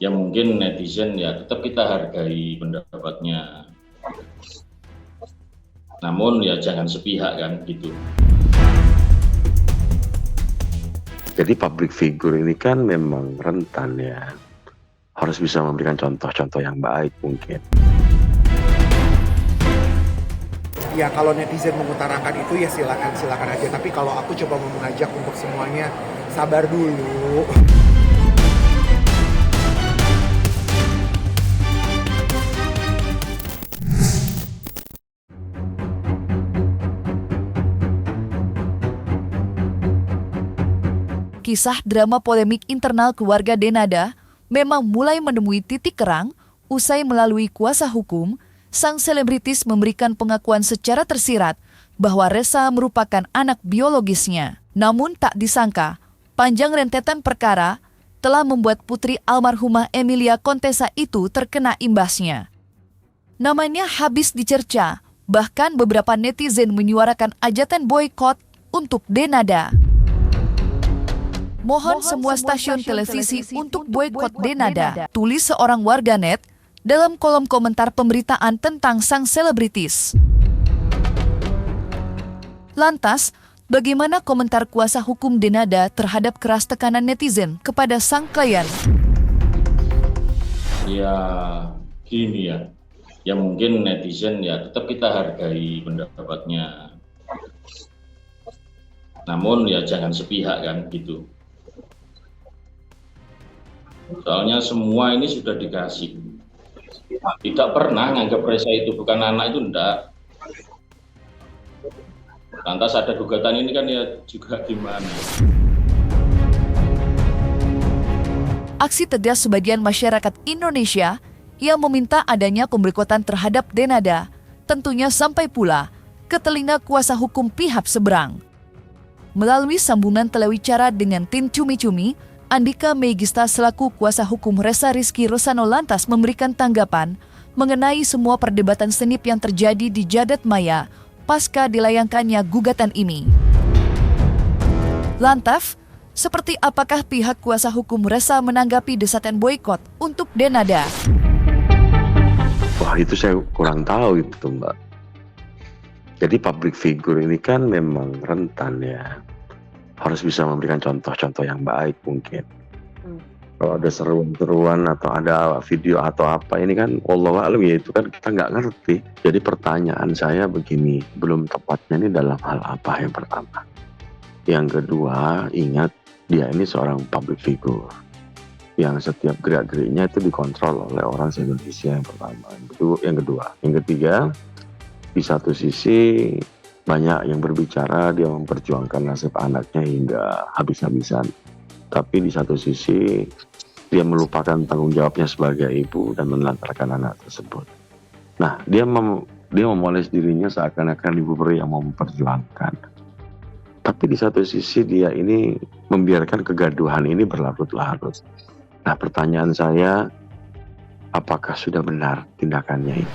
Ya mungkin netizen ya tetap kita hargai pendapatnya. Namun ya jangan sepihak kan gitu. Jadi public figure ini kan memang rentan ya. Harus bisa memberikan contoh-contoh yang baik mungkin. Ya kalau netizen mengutarakan itu ya silakan aja. Tapi kalau aku coba mau mengajak untuk semuanya sabar dulu. Kisah drama polemik internal keluarga Denada memang mulai menemui titik kerang usai melalui kuasa hukum, sang selebritis memberikan pengakuan secara tersirat bahwa Ressa merupakan anak biologisnya. Namun tak disangka, panjang rentetan perkara telah membuat putri almarhumah Emilia Contessa itu terkena imbasnya. Namanya habis dicerca, bahkan beberapa netizen menyuarakan ajatan boykot untuk Denada. Mohon semua stasiun televisi untuk boykot Denada, tulis seorang warganet dalam kolom komentar pemberitaan tentang sang selebritis. Lantas, bagaimana komentar kuasa hukum Denada terhadap keras tekanan netizen kepada sang klien? Ya gini ya, ya mungkin netizen ya tetap kita hargai pendapatnya. Namun ya jangan sepihak kan gitu. Soalnya semua ini sudah dikasih. Tidak pernah nganggap Ressa itu bukan anak itu enggak. Lantas ada gugatan ini kan ya juga gimana. Aksi tegas sebagian masyarakat Indonesia yang meminta adanya pemboikotan terhadap Denada tentunya sampai pula ke telinga kuasa hukum pihak seberang. Melalui sambungan telewicara dengan tim Cumi-Cumi, Andika Megista selaku kuasa hukum Ressa Rizky Rosano lantas memberikan tanggapan mengenai semua perdebatan sengit yang terjadi di Jagat Maya pasca dilayangkannya gugatan ini. Lantas, seperti apakah pihak kuasa hukum Ressa menanggapi desakan boykot untuk Denada? Wah itu saya kurang tahu itu Mbak. Jadi public figure ini kan memang rentan ya. Harus bisa memberikan contoh-contoh yang baik mungkin. Kalau ada seruan-seruan atau ada video atau apa ini kan wallahu a'lam ya itu kan kita nggak ngerti. Jadi pertanyaan saya begini, belum tepatnya ini dalam hal apa yang pertama. Yang kedua, ingat dia ini seorang public figure yang setiap gerak-geriknya itu dikontrol oleh orang se-Indonesia yang pertama. Yang kedua, yang ketiga, di satu sisi banyak yang berbicara dia memperjuangkan nasib anaknya hingga habis-habisan. Tapi di satu sisi dia melupakan tanggung jawabnya sebagai ibu dan menelantarkan anak tersebut. Nah, dia memoles dirinya seakan-akan ibu peri yang mau memperjuangkan. Tapi di satu sisi dia ini membiarkan kegaduhan ini berlarut-larut. Nah, pertanyaan saya, apakah sudah benar tindakannya ini?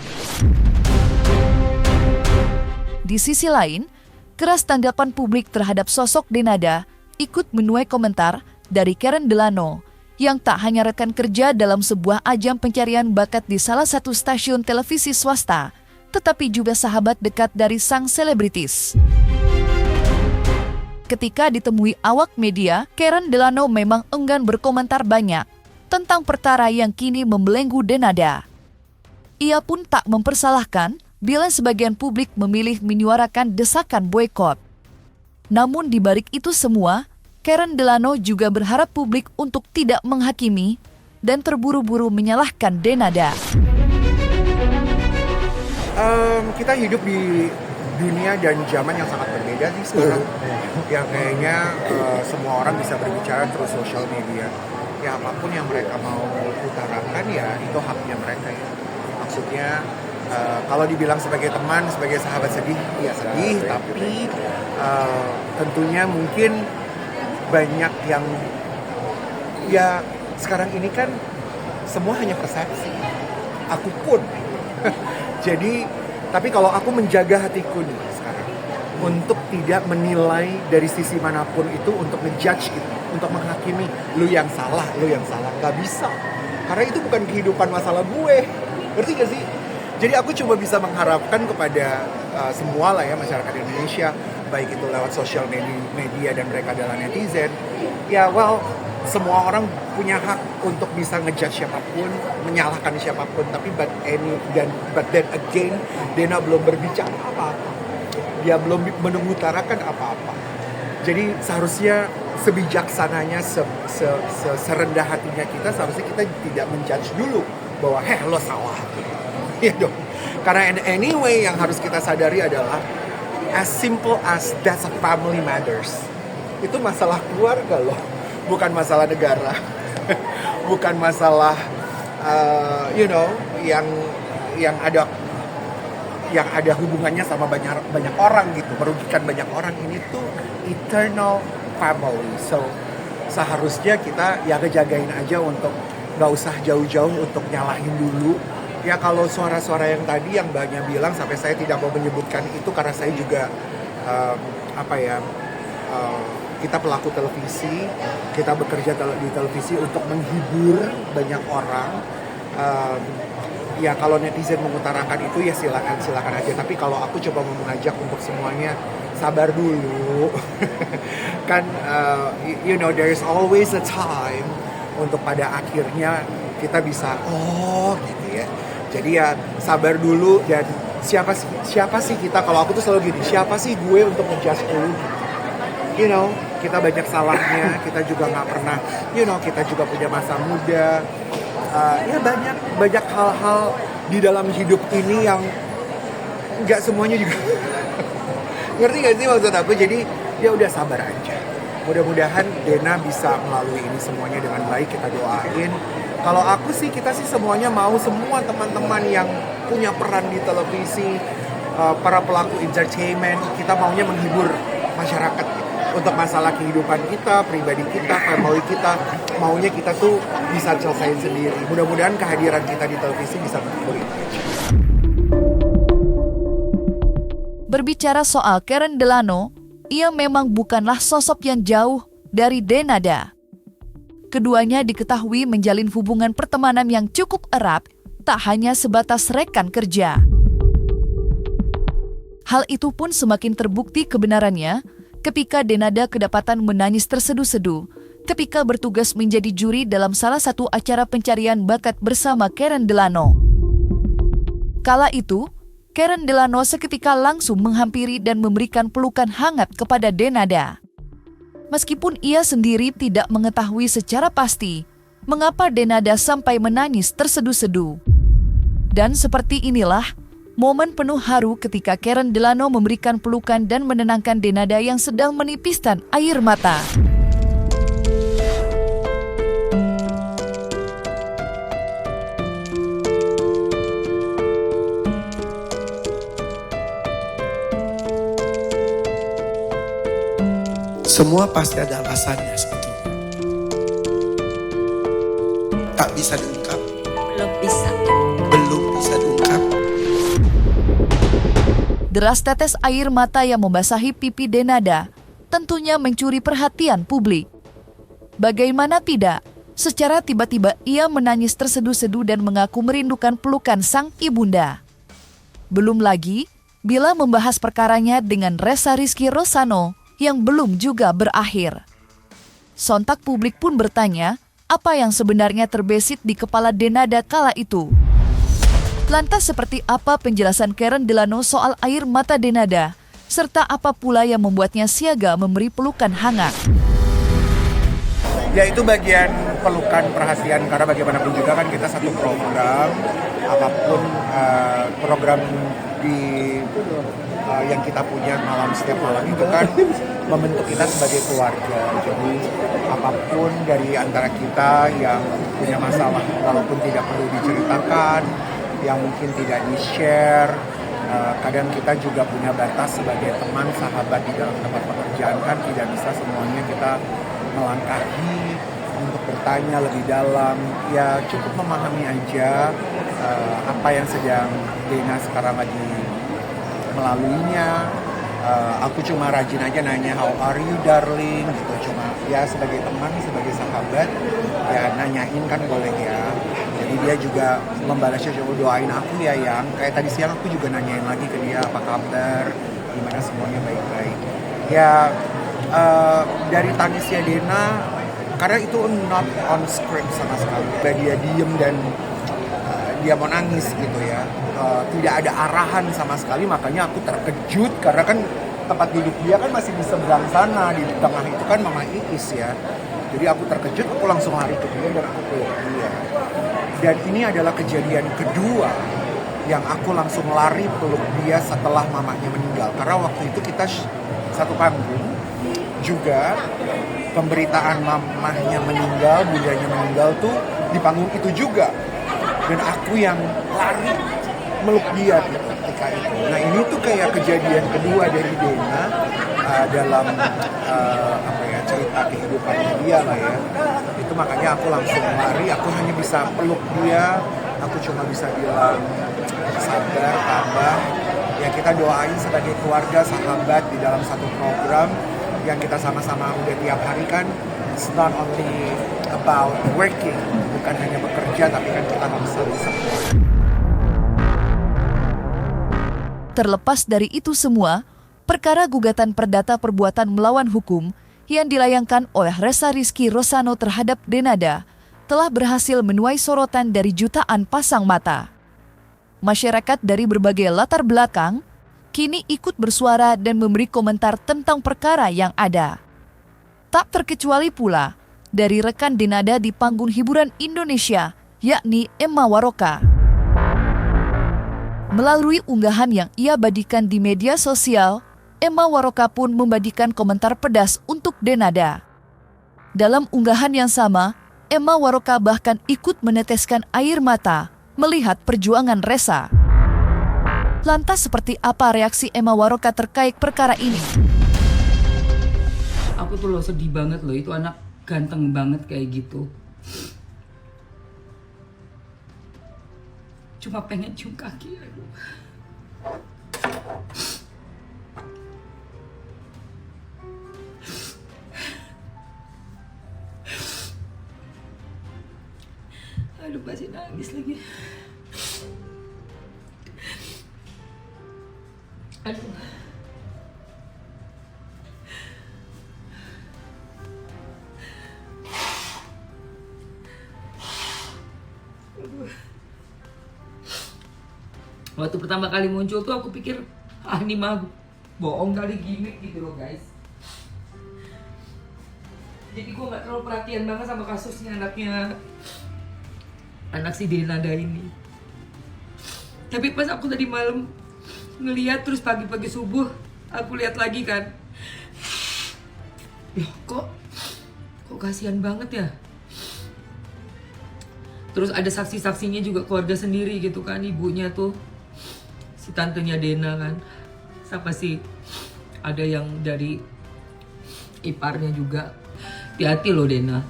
Di sisi lain, keras tanggapan publik terhadap sosok Denada ikut menuai komentar dari Karen Delano yang tak hanya rekan kerja dalam sebuah ajang pencarian bakat di salah satu stasiun televisi swasta, tetapi juga sahabat dekat dari sang selebritis. Ketika ditemui awak media, Karen Delano memang enggan berkomentar banyak tentang perkara yang kini membelenggu Denada. Ia pun tak mempersalahkan bila sebagian publik memilih menyuarakan desakan boykot. Namun di balik itu semua, Karen Delano juga berharap publik untuk tidak menghakimi dan terburu-buru menyalahkan Denada. Kita hidup di dunia dan zaman yang sangat berbeda sih sekarang. Yang kayaknya semua orang bisa berbicara terus sosial media. Ya apapun yang mereka mau utarakan ya itu haknya mereka ya. Maksudnya kalau dibilang sebagai teman, sebagai sahabat sedih, ya sedih, tapi tentunya mungkin banyak yang ya sekarang ini kan semua hanya persepsi. Aku pun. Jadi, tapi kalau aku menjaga hatiku nih sekarang untuk tidak menilai dari sisi manapun itu untuk ngejudge gitu, untuk menghakimi lu yang salah, nggak bisa. karena itu bukan kehidupan masalah gue, ngerti gak sih? Jadi aku cuma bisa mengharapkan kepada semua lah ya, masyarakat Indonesia, baik itu lewat sosial media dan mereka adalah netizen, ya well, semua orang punya hak untuk bisa ngejudge siapapun, menyalahkan siapapun, tapi but then again, Dena belum berbicara apa-apa, dia belum mengutarakan apa-apa. Jadi seharusnya sebijaksananya, serendah hatinya kita, seharusnya kita tidak menjudge dulu bahwa lo salah. Ya dong. Karena anyway yang harus kita sadari adalah as simple as that's a family matters. Itu masalah keluarga loh, bukan masalah negara. Bukan masalah yang ada hubungannya sama banyak orang gitu, merugikan banyak orang. Ini tuh eternal family. So seharusnya kita ya ngejagain aja untuk nggak usah jauh-jauh untuk nyalahin dulu. Ya kalau suara-suara yang tadi yang banyak bilang, sampai saya tidak mau menyebutkan itu karena saya juga kita pelaku televisi, kita bekerja di televisi untuk menghibur banyak orang. Ya kalau netizen mengutarakan itu ya silakan aja. Tapi kalau aku coba mau mengajak untuk semuanya sabar dulu. Kan there's always a time untuk pada akhirnya kita bisa gitu ya. Jadi ya sabar dulu, dan siapa sih kita, kalau aku tuh selalu gini, siapa sih gue untuk ngejudge lu gitu. Kita banyak salahnya, kita juga nggak pernah, kita juga punya masa muda. Ya banyak hal-hal di dalam hidup ini yang nggak semuanya juga ngerti gak sih maksud aku? Jadi ya udah sabar aja. Mudah-mudahan Dena bisa melalui ini semuanya dengan baik, kita doain. Kalau aku sih, kita sih semuanya mau, semua teman-teman yang punya peran di televisi, para pelaku entertainment, kita maunya menghibur masyarakat untuk masalah kehidupan kita, pribadi kita, family kita, maunya kita tuh bisa selesaiin sendiri. Mudah-mudahan kehadiran kita di televisi bisa menghibur itu. Berbicara soal Karen Delano, ia memang bukanlah sosok yang jauh dari Denada. Keduanya diketahui menjalin hubungan pertemanan yang cukup erat, tak hanya sebatas rekan kerja. Hal itu pun semakin terbukti kebenarannya ketika Denada kedapatan menangis terseduh-seduh ketika bertugas menjadi juri dalam salah satu acara pencarian bakat bersama Karen Delano. Kala itu, Karen Delano seketika langsung menghampiri dan memberikan pelukan hangat kepada Denada. Meskipun ia sendiri tidak mengetahui secara pasti mengapa Denada sampai menangis terseduh-seduh. Dan seperti inilah momen penuh haru ketika Karen Delano memberikan pelukan dan menenangkan Denada yang sedang menipiskan air mata. Semua pasti ada alasannya sebetulnya. Tak bisa diungkap. Belum bisa diungkap. Deras tetes air mata yang membasahi pipi Denada tentunya mencuri perhatian publik. Bagaimana tidak, secara tiba-tiba ia menangis terseduh-seduh dan mengaku merindukan pelukan sang ibunda. Belum lagi bila membahas perkaranya dengan Ressa Rizky Rosano yang belum juga berakhir. Sontak publik pun bertanya, apa yang sebenarnya terbesit di kepala Denada kala itu? Lantas seperti apa penjelasan Karen Delano soal air mata Denada, serta apa pula yang membuatnya siaga memberi pelukan hangat? Ya itu bagian pelukan perhatian, karena bagaimanapun juga kan kita satu program, apapun program yang kita punya setiap malam itu kan membentuk kita sebagai keluarga. Jadi apapun dari antara kita yang punya masalah, walaupun tidak perlu diceritakan, yang mungkin tidak di-share, kadang kita juga punya batas sebagai teman, sahabat di dalam tempat pekerjaan, kan tidak bisa semuanya kita melangkahi untuk bertanya lebih dalam. Ya cukup memahami aja apa yang sedang Dena sekarang lagi melaluinya. Aku cuma rajin aja nanya, how are you darling, gitu. Cuma ya sebagai teman, sebagai sahabat, ya nanyain kan boleh ya. Jadi dia juga membalasnya, coba doain aku ya yang kayak tadi siang aku juga nanyain lagi ke dia apa kabar, gimana semuanya baik-baik. Ya dari tangisnya Dena, karena itu not on script sama sekali. Dia diem dan dia mau nangis gitu ya. Tidak ada arahan sama sekali, makanya aku terkejut karena kan tempat duduk dia kan masih di seberang sana, di tengah itu kan Mama Iis ya. Jadi aku terkejut, aku langsung lari ke dia dan aku peluk dia. Dan ini adalah kejadian kedua yang aku langsung lari peluk dia setelah mamanya meninggal. Karena waktu itu kita satu panggung juga, pemberitaan mamahnya meninggal, bundanya meninggal tuh di panggung itu juga. Dan aku yang lari meluk dia gitu, ketika itu. Nah ini tuh kayak kejadian kedua dari Dena dalam cerita kehidupannya dia lah ya. Itu makanya aku langsung lari, aku hanya bisa peluk dia, aku cuma bisa bilang sabar, tabah. Ya kita doain sebagai keluarga, sahabat di dalam satu program yang kita sama-sama udah tiap hari kan. It's not only about working, bukan hanya bekerja, tapi kan kita harus saling support. Terlepas dari itu semua, perkara gugatan perdata perbuatan melawan hukum yang dilayangkan oleh Ressa Rizky Rosano terhadap Denada telah berhasil menuai sorotan dari jutaan pasang mata. Masyarakat dari berbagai latar belakang kini ikut bersuara dan memberi komentar tentang perkara yang ada. Tak terkecuali pula dari rekan Denada di panggung hiburan Indonesia, yakni Emma Waroka. Melalui unggahan yang ia bagikan di media sosial, Emma Waroka pun membagikan komentar pedas untuk Denada. Dalam unggahan yang sama, Emma Waroka bahkan ikut meneteskan air mata melihat perjuangan Ressa. Lantas seperti apa reaksi Emma Waroka terkait perkara ini? Aku tuh loh sedih banget loh, itu anak ganteng banget kayak gitu. Cuma pengen cium kaki, aduh. Aduh, masih nangis lagi. Aduh. Waktu pertama kali muncul tuh aku pikir ini mah bohong kali, gimmick gitu loh guys. Jadi gue gak terlalu perhatian banget sama kasusnya anak si Denada ini. Tapi pas aku tadi malam ngeliat, terus pagi-pagi subuh aku lihat lagi kan, loh kok kasihan banget ya. Terus ada saksi-saksinya juga, keluarga sendiri gitu kan, ibunya tuh si tantenya Dena kan, siapa sih, ada yang dari iparnya juga. Hati-hati loh Dena,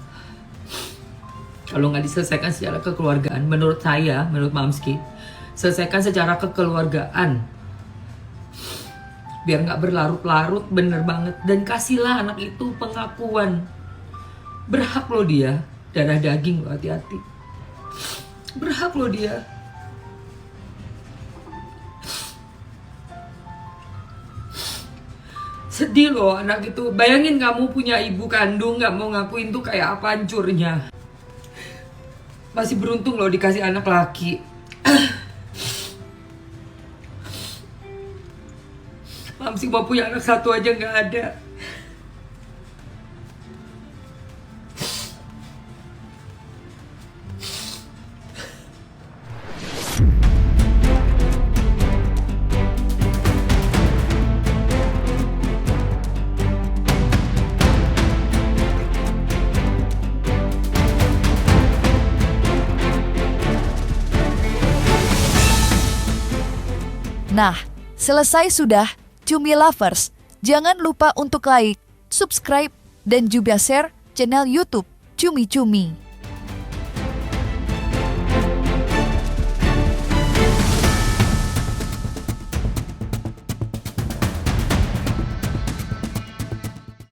kalau nggak diselesaikan secara kekeluargaan, menurut saya, menurut Mamski, selesaikan secara kekeluargaan biar nggak berlarut-larut, bener banget. Dan kasihlah anak itu pengakuan, berhak loh dia, darah daging loh, hati-hati, berhak loh dia. Sedih loh anak itu. Bayangin kamu punya ibu kandung gak mau ngakuin tuh kayak apa hancurnya. Masih beruntung loh dikasih anak laki. Mamsi mau punya anak satu aja gak ada. Nah, selesai sudah Cumi Lovers. Jangan lupa untuk like, subscribe, dan juga share channel YouTube Cumi Cumi.